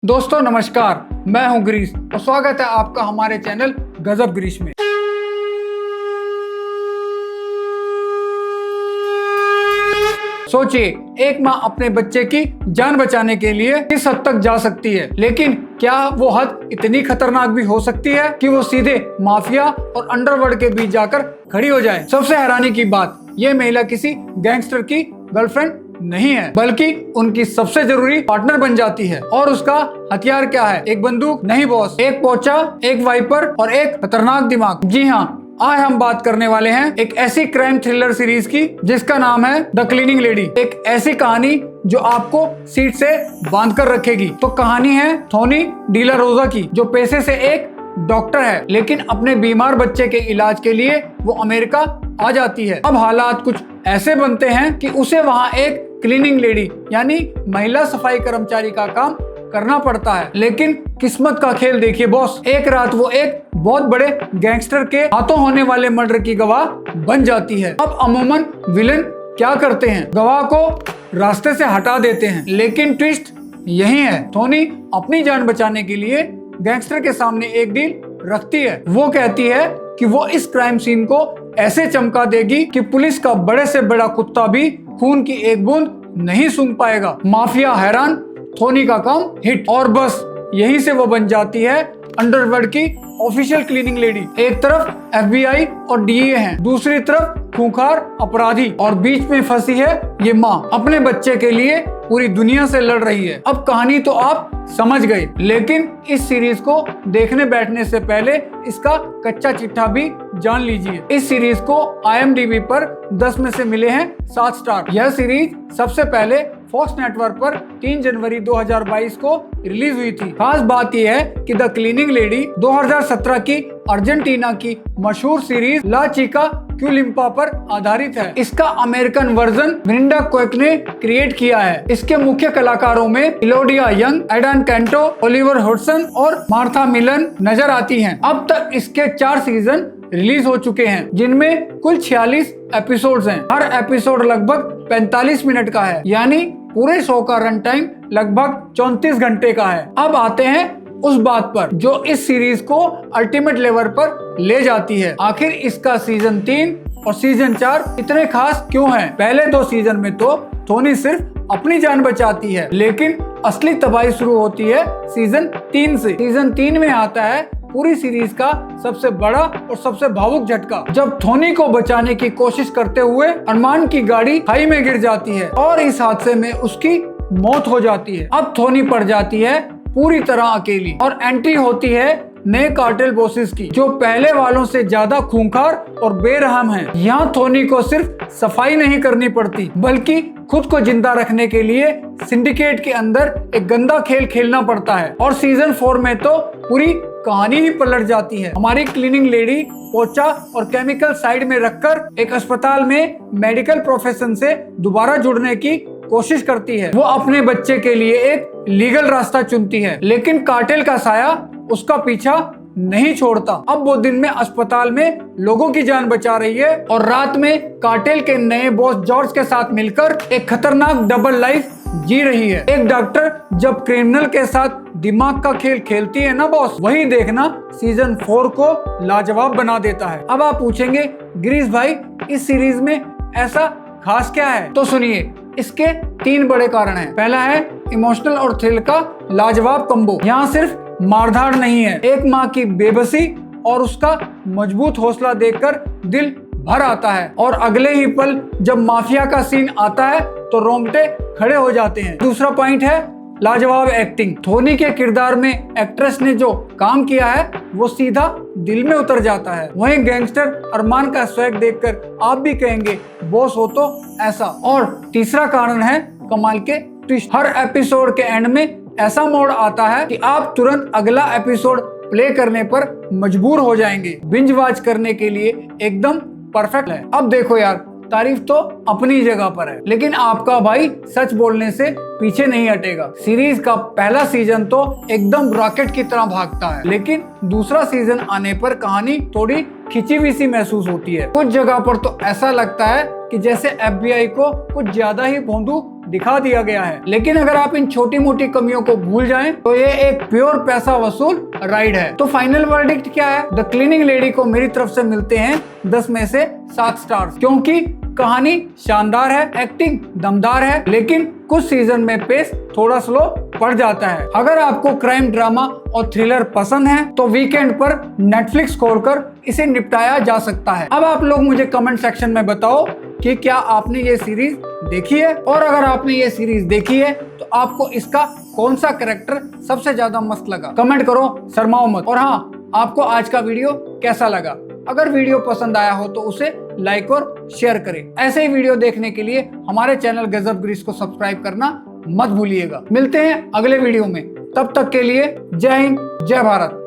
दोस्तों नमस्कार, मैं हूं गिरीश और स्वागत है आपका हमारे चैनल गजब गिरीश में। सोचिए, एक माँ अपने बच्चे की जान बचाने के लिए किस हद तक जा सकती है, लेकिन क्या वो हद इतनी खतरनाक भी हो सकती है कि वो सीधे माफिया और अंडरवर्ल्ड के बीच जाकर खड़ी हो जाए। सबसे हैरानी की बात, ये महिला किसी गैंगस्टर की गर्लफ्रेंड नहीं है, बल्कि उनकी सबसे जरूरी पार्टनर बन जाती है। और उसका हथियार क्या है? एक बंदूक नहीं बॉस, एक पोचा, एक वाइपर और एक खतरनाक दिमाग। जी हाँ, आज हम बात करने वाले हैं एक ऐसी क्राइम थ्रिलर सीरीज की जिसका नाम है द क्लीनिंग लेडी। एक ऐसी कहानी जो आपको सीट से बांध कर रखेगी। तो कहानी है थोनी डी ला रोजा की, जो पेशे से एक डॉक्टर है, लेकिन अपने बीमार बच्चे के इलाज के लिए वो अमेरिका आ जाती है। अब हालात कुछ ऐसे बनते हैं कि उसे वहाँ एक क्लीनिंग लेडी यानी महिला सफाई कर्मचारी का काम करना पड़ता है। लेकिन किस्मत का खेल देखिए बॉस, एक रात वो एक बहुत बड़े गैंगस्टर के हाथों होने वाले मर्डर की गवाह बन जाती है। अब अमूमन विलेन क्या करते हैं? गवाह को रास्ते से हटा देते हैं, लेकिन ट्विस्ट यही है, थोनी अपनी जान बचाने के लिए गैंगस्टर के सामने एक डील रखती है। वो कहती है कि वो इस क्राइम सीन को ऐसे चमका देगी कि पुलिस का बड़े से बड़ा कुत्ता भी खून की एक बूंद नहीं सूंघ पाएगा। माफिया हैरान, थोनी का काम हिट, और बस यहीं से वो बन जाती है अंडरवर्ल्ड की ऑफिशियल क्लीनिंग लेडी। एक तरफ FBI और DEA हैं, दूसरी तरफ खूंखार अपराधी, और बीच में फंसी है ये माँ अपने बच्चे के लिए पूरी दुनिया से लड़ रही है। अब कहानी तो आप समझ गए, लेकिन इस सीरीज को देखने बैठने से पहले इसका कच्चा चिट्ठा भी जान लीजिए। इस सीरीज को IMDb पर 10 में से मिले हैं 7 स्टार। यह सीरीज सबसे पहले फॉक्स नेटवर्क पर 3 जनवरी 2022 को रिलीज हुई थी। खास बात यह है कि द क्लीनिंग लेडी 2017 की अर्जेंटीना की मशहूर सीरीज ला चिका क्यूलिम्पा पर आधारित है। इसका अमेरिकन वर्जन मिरिंडा कोएक ने क्रिएट किया है। इसके मुख्य कलाकारों में Elodie Yung, Aidan Canto, Oliver Hudson और मार्था मिलन नजर आती हैं। अब तक इसके 4 सीजन रिलीज हो चुके हैं, जिनमें कुल 46 एपिसोड्स हैं। हर एपिसोड लगभग 45 मिनट का है, यानी पूरे शो का रन टाइम लगभग 34 घंटे का है। अब आते हैं उस बात पर जो इस सीरीज को अल्टीमेट लेवल पर ले जाती है। आखिर इसका सीजन 3 और सीजन 4 इतने खास क्यों हैं? पहले 2 सीजन में तो थोनी सिर्फ अपनी जान बचाती है, लेकिन असली तबाही शुरू होती है सीजन 3 से। सीजन 3 में आता है पूरी सीरीज का सबसे बड़ा और सबसे भावुक झटका, जब थोनी को बचाने की कोशिश करते हुए अरमान की गाड़ी खाई में गिर जाती है और इस हादसे में उसकी मौत हो जाती है। अब थोनी पड़ जाती है पूरी तरह अकेली, और एंट्री होती है नए कार्टेल बॉसेस की, जो पहले वालों से ज्यादा खूंखार और बेरहम हैं। यहाँ थोनी को सिर्फ सफाई नहीं करनी पड़ती, बल्कि खुद को जिंदा रखने के लिए सिंडिकेट के अंदर एक गंदा खेल खेलना पड़ता है। और सीजन 4 में तो पूरी कहानी ही पलट जाती है। हमारी क्लीनिंग लेडी पोचा और केमिकल साइड में रखकर एक अस्पताल में मेडिकल प्रोफेशन से दोबारा जुड़ने की कोशिश करती है। वो अपने बच्चे के लिए एक लीगल रास्ता चुनती है, लेकिन कार्टेल का साया उसका पीछा नहीं छोड़ता। अब वो दिन में अस्पताल में लोगों की जान बचा रही है, और रात में कार्टेल के नए बॉस जॉर्ज के साथ मिलकर एक खतरनाक डबल लाइफ जी रही है। एक डॉक्टर जब क्रिमिनल के साथ दिमाग का खेल खेलती है ना बॉस, वही देखना सीजन 4 को लाजवाब बना देता है। अब आप पूछेंगे गिरीश भाई, इस सीरीज में ऐसा खास क्या है? तो सुनिए, इसके 3 बड़े कारण हैं। पहला है इमोशनल और थ्रिल का लाजवाब कम्बो। यहाँ सिर्फ मारधाड़ नहीं है, एक माँ की बेबसी और उसका मजबूत हौसला देखकर दिल भर आता है, और अगले ही पल जब माफिया का सीन आता है तो रोंगटे खड़े हो जाते हैं। दूसरा पॉइंट है लाजवाब एक्टिंग। थोनी के किरदार में एक्ट्रेस ने जो काम किया है वो सीधा दिल में उतर जाता है। वहीं गैंगस्टर अरमान का स्वैग देखकर आप भी कहेंगे बॉस हो तो ऐसा। और तीसरा कारण है कमाल के ट्विस्ट। हर एपिसोड के एंड में ऐसा मोड़ आता है कि आप तुरंत अगला एपिसोड प्ले करने पर मजबूर हो जाएंगे। बिंज वॉच करने के लिए एकदम परफेक्ट है। अब देखो यार, तारीफ तो अपनी जगह पर है, लेकिन आपका भाई सच बोलने से पीछे नहीं हटेगा। सीरीज का पहला सीजन तो एकदम रॉकेट की तरह भागता है, लेकिन दूसरा सीजन आने पर कहानी थोड़ी खिंची हुई सी महसूस होती है। कुछ जगह पर तो ऐसा लगता है कि जैसे FBI को कुछ ज्यादा ही भोंदू दिखा दिया गया है। लेकिन अगर आप इन छोटी मोटी कमियों को भूल जाएं तो ये एक प्योर पैसा वसूल राइड है। तो फाइनल वर्डिक्ट क्या है? द क्लीनिंग लेडी को मेरी तरफ से मिलते हैं 10 में से 7 स्टार्स, क्योंकि कहानी शानदार है, एक्टिंग दमदार है, लेकिन कुछ सीजन में पेस थोड़ा स्लो पड़ जाता है। अगर आपको क्राइम ड्रामा और थ्रिलर पसंद है तो वीकेंड पर नेटफ्लिक्स खोलकर इसे निपटाया जा सकता है। अब आप लोग मुझे कमेंट सेक्शन में बताओ कि क्या आपने ये सीरीज देखी है, और अगर आपने ये सीरीज देखी है तो आपको इसका कौन सा कैरेक्टर सबसे ज्यादा मस्त लगा? कमेंट करो, शर्माओ मत। और हाँ, आपको आज का वीडियो कैसा लगा? अगर वीडियो पसंद आया हो तो उसे लाइक और शेयर करें। ऐसे ही वीडियो देखने के लिए हमारे चैनल गजब ग्रीस को सब्सक्राइब करना मत भूलिएगा। मिलते हैं अगले वीडियो में, तब तक के लिए जय हिंद, जय भारत।